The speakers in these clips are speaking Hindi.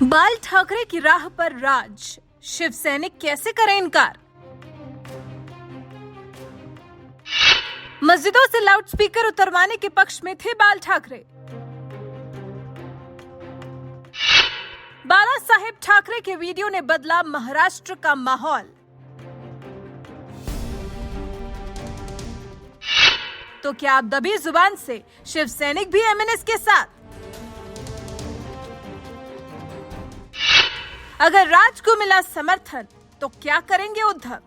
बाल ठाकरे की राह पर राज, शिव सैनिक कैसे करें इनकार। मस्जिदों से लाउडस्पीकर उतरवाने के पक्ष में थे बाल ठाकरे। बाला साहेब ठाकरे के वीडियो ने बदला महाराष्ट्र का माहौल। तो क्या आप दबी जुबान से शिव सैनिक भी एमएनएस के साथ? अगर राज को मिला समर्थन तो क्या करेंगे उद्धव?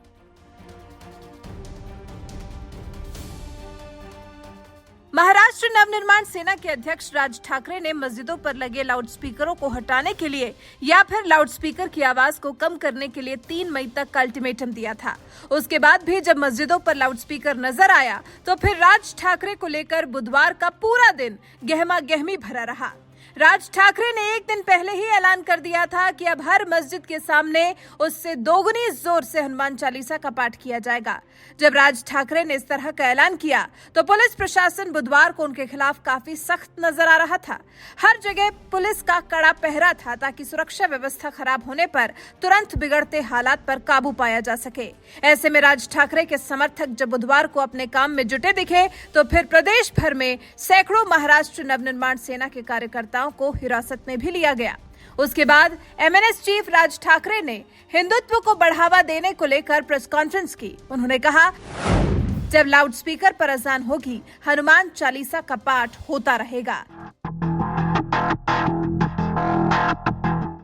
महाराष्ट्र नवनिर्माण सेना के अध्यक्ष राज ठाकरे ने मस्जिदों पर लगे लाउडस्पीकरों को हटाने के लिए या फिर लाउडस्पीकर की आवाज को कम करने के लिए 3 मई तक का अल्टीमेटम दिया था। उसके बाद भी जब मस्जिदों पर लाउडस्पीकर नजर आया तो फिर राज ठाकरे को लेकर बुधवार का पूरा दिन गहमा गहमी भरा रहा। राज ठाकरे ने एक दिन पहले ही ऐलान कर दिया था कि अब हर मस्जिद के सामने उससे दोगुनी जोर से हनुमान चालीसा का पाठ किया जाएगा। जब राज ठाकरे ने इस तरह का ऐलान किया तो पुलिस प्रशासन बुधवार को उनके खिलाफ काफी सख्त नजर आ रहा था। हर जगह पुलिस का कड़ा पहरा था ताकि सुरक्षा व्यवस्था खराब होने पर तुरंत बिगड़ते हालात पर काबू पाया जा सके। ऐसे में राज ठाकरे के समर्थक जब बुधवार को अपने काम में जुटे दिखे तो फिर प्रदेश भर में सैकड़ों महाराष्ट्र नवनिर्माण सेना के कार्यकर्ताओं को हिरासत में भी लिया गया। उसके बाद एमएनएस चीफ राज ठाकरे ने हिंदुत्व को बढ़ावा देने को लेकर प्रेस कॉन्फ्रेंस की। उन्होंने कहा, जब लाउडस्पीकर पर अजान होगी हनुमान चालीसा का पाठ होता रहेगा।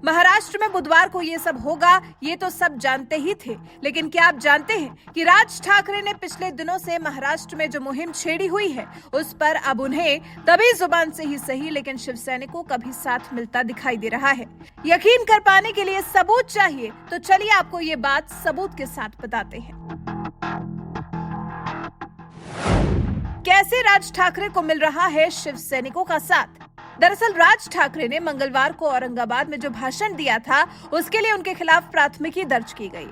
महाराष्ट्र में बुधवार को ये सब होगा, ये तो सब जानते ही थे, लेकिन क्या आप जानते हैं कि राज ठाकरे ने पिछले दिनों से महाराष्ट्र में जो मुहिम छेड़ी हुई है उस पर अब उन्हें दबी जुबान से ही सही लेकिन शिव सैनिकों का भी साथ मिलता दिखाई दे रहा है। यकीन कर पाने के लिए सबूत चाहिए, तो चलिए आपको ये बात सबूत के साथ बताते हैं। कैसे राज ठाकरे को मिल रहा है शिव सैनिकों का साथ। दरअसल राज ठाकरे ने मंगलवार को औरंगाबाद में जो भाषण दिया था उसके लिए उनके खिलाफ प्राथमिकी दर्ज की गई,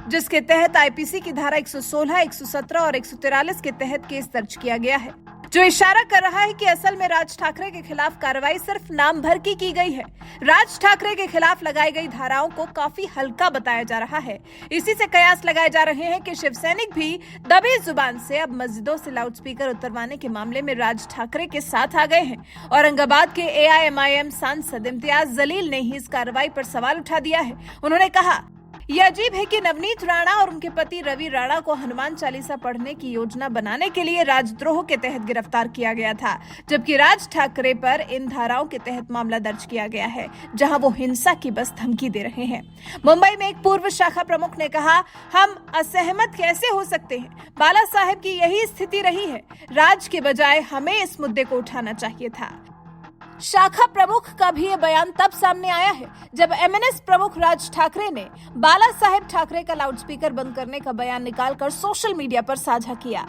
जिसके तहत आईपीसी की धारा 116, 117 और 143 के तहत केस दर्ज किया गया है, जो इशारा कर रहा है कि असल में राज ठाकरे के खिलाफ कार्रवाई सिर्फ नाम भर की गई है। राज ठाकरे के खिलाफ लगाई गई धाराओं को काफी हल्का बताया जा रहा है। इसी से कयास लगाए जा रहे हैं कि शिव सैनिक भी दबी जुबान से अब मस्जिदों से लाउडस्पीकर उतरवाने के मामले में राज ठाकरे के साथ आ गए हैं। औरंगाबाद के एआईएमआईएम सांसद इम्तियाज जलील ने ही इस कार्रवाई पर सवाल उठा दिया है। उन्होंने कहा, यह अजीब है कि नवनीत राणा और उनके पति रवि राणा को हनुमान चालीसा पढ़ने की योजना बनाने के लिए राजद्रोह के तहत गिरफ्तार किया गया था, जबकि राज ठाकरे पर इन धाराओं के तहत मामला दर्ज किया गया है, जहां वो हिंसा की बस धमकी दे रहे हैं। मुंबई में एक पूर्व शाखा प्रमुख ने कहा, हम असहमत कैसे हो सकते हैं, बाला साहेब की यही स्थिति रही है, राज के बजाय हमें इस मुद्दे को उठाना चाहिए था। शाखा प्रमुख का भी ये बयान तब सामने आया है जब एमएनएस प्रमुख राज ठाकरे ने बाला साहेब ठाकरे का लाउडस्पीकर बंद करने का बयान निकालकर सोशल मीडिया पर साझा किया।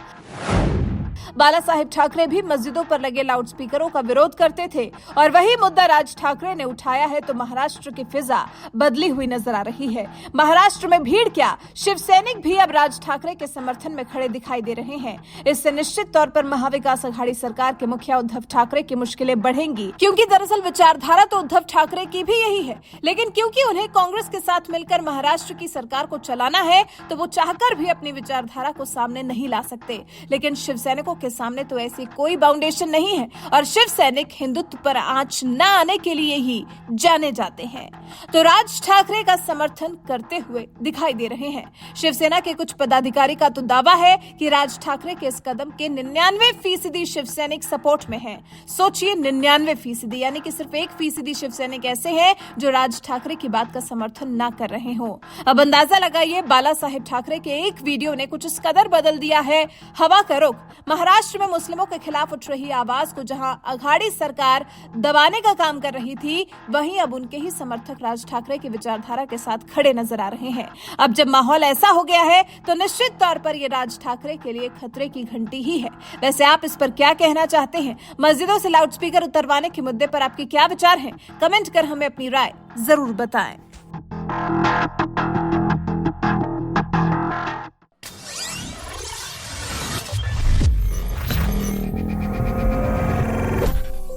बाला साहेब ठाकरे भी मस्जिदों पर लगे लाउडस्पीकरों का विरोध करते थे और वही मुद्दा राज ठाकरे ने उठाया है, तो महाराष्ट्र की फिजा बदली हुई नजर आ रही है। महाराष्ट्र में भीड़ क्या, शिव सैनिक भी अब राज ठाकरे के समर्थन में खड़े दिखाई दे रहे हैं। इससे निश्चित तौर पर महाविकास अघाड़ी सरकार के मुखिया उद्धव ठाकरे की मुश्किलें बढ़ेंगी, क्योंकि दरअसल विचारधारा तो उद्धव ठाकरे की भी यही है, लेकिन क्योंकि उन्हें कांग्रेस के साथ मिलकर महाराष्ट्र की सरकार को चलाना है तो वो चाहकर भी अपनी विचारधारा को सामने नहीं ला सकते। लेकिन शिव सैनिकों के सामने तो ऐसी कोई बाउंडेशन नहीं है और शिव सैनिक हिंदुत्व पर आंच न आने के लिए ही जाने जाते हैं, तो राज ठाकरे का समर्थन करते हुए दिखाई दे रहे हैं। शिवसेना के कुछ पदाधिकारी का तो दावा है कि राज ठाकरे के इस कदम के 99% शिव सैनिक सपोर्ट में हैं। सोचिए 99%, यानी कि सिर्फ 1% शिव सैनिक ऐसे हैं जो राज ठाकरे की बात का समर्थन ना कर रहे हो। अब अंदाजा लगाइए, बाला साहेब ठाकरे के एक वीडियो ने कुछ इस कदर बदल दिया है हवा का रुख। महाराष्ट्र में मुस्लिमों के खिलाफ उठ रही आवाज को जहां अघाड़ी सरकार दबाने का काम कर रही थी, वहीं अब उनके ही समर्थक राज ठाकरे की विचारधारा के साथ खड़े नजर आ रहे हैं। अब जब माहौल ऐसा हो गया है तो निश्चित तौर पर ये राज ठाकरे के लिए खतरे की घंटी ही है। वैसे आप इस पर क्या कहना चाहते हैं? मस्जिदों से लाउडस्पीकर उतरवाने के मुद्दे पर आपके क्या विचार हैं? कमेंट कर हमें अपनी राय जरूर बताएं।